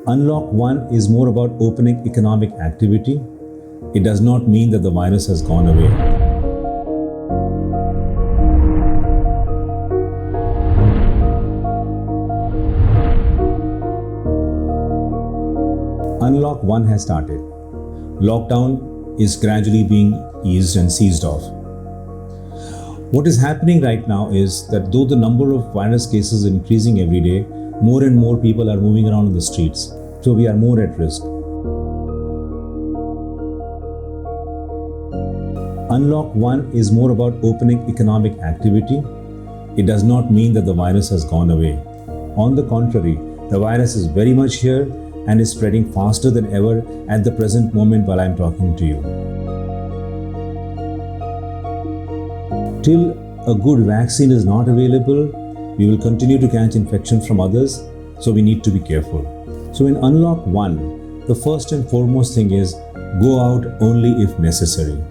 Unlock 1 is more about opening economic activity. It does not mean that the virus has gone away. Unlock 1 has started. Lockdown is gradually being eased and seized off. What is happening right now is that though the number of virus cases is increasing every day, more and more people are moving around in the streets, so we are more at risk. Unlock 1 is more about opening economic activity. It does not mean that the virus has gone away. On the contrary, the virus is very much here and is spreading faster than ever at the present moment while I am talking to you. Till a good vaccine is not available, we will continue to catch infection from others, so we need to be careful. So in Unlock 1, the first and foremost thing is go out only if necessary.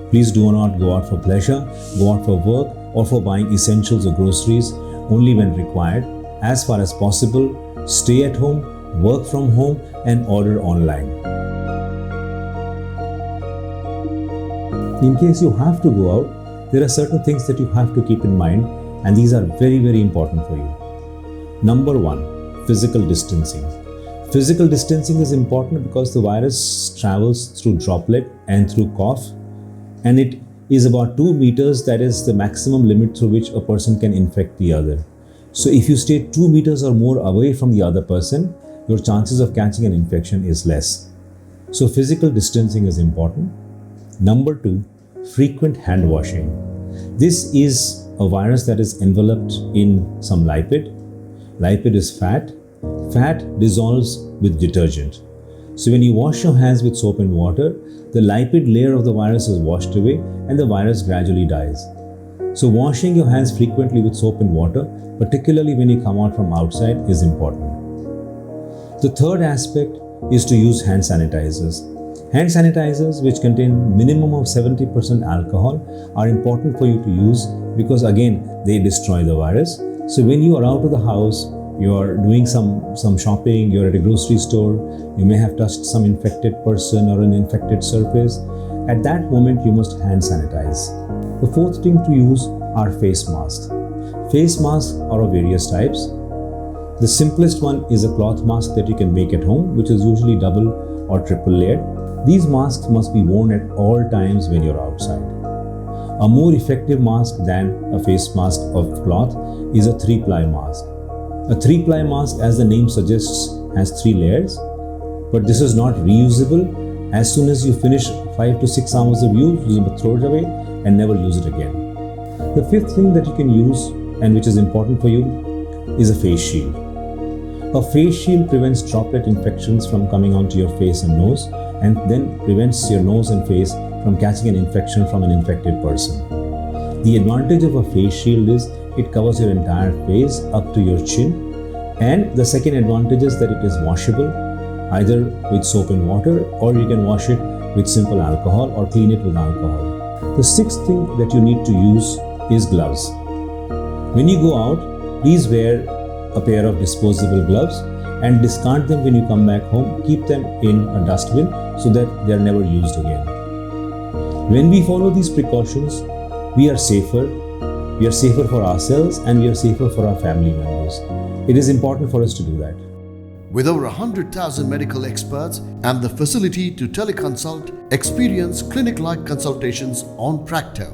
Please do not go out for pleasure, go out for work or for buying essentials or groceries only when required. As far as possible, stay at home, work from home and order online. In case you have to go out, there are certain things that you have to keep in mind, and these are very, very important for you. Number 1, physical distancing. Physical distancing is important because the virus travels through droplet and through cough, and it is about 2 meters, that is the maximum limit through which a person can infect the other. So if you stay 2 meters or more away from the other person, your chances of catching an infection is less. So physical distancing is important. Number 2, frequent hand washing. This is a virus that is enveloped in some lipid. Lipid is fat. Fat dissolves with detergent. So when you wash your hands with soap and water, the lipid layer of the virus is washed away and the virus gradually dies. So washing your hands frequently with soap and water, particularly when you come out from outside, is important. The third aspect is to use hand sanitizers. Hand sanitizers, which contain minimum of 70% alcohol, are important for you to use because again, they destroy the virus. So when you are out of the house, you are doing some shopping, you're at a grocery store, you may have touched some infected person or an infected surface. At that moment, you must hand sanitize. The fourth thing to use are face masks. Face masks are of various types. The simplest one is a cloth mask that you can make at home, which is usually double or triple layered. These masks must be worn at all times when you're outside. A more effective mask than a face mask of cloth is a 3-ply mask. A 3-ply mask, as the name suggests, has 3 layers, but this is not reusable. As soon as you finish 5 to 6 hours of use, you must throw it away and never use it again. The fifth thing that you can use, and which is important for you, is a face shield. A face shield prevents droplet infections from coming onto your face and nose, and then prevents your nose and face from catching an infection from an infected person. The advantage of a face shield is it covers your entire face up to your chin, and the second advantage is that it is washable either with soap and water, or you can wash it with simple alcohol or clean it with alcohol. The sixth thing that you need to use is gloves. When you go out, please wear a pair of disposable gloves and discard them when you come back home. Keep them in a dustbin so that they are never used again. When we follow these precautions, we are safer. We are safer for ourselves and we are safer for our family members. It is important for us to do that. With over 100,000 medical experts and the facility to teleconsult, experience clinic-like consultations on Practo.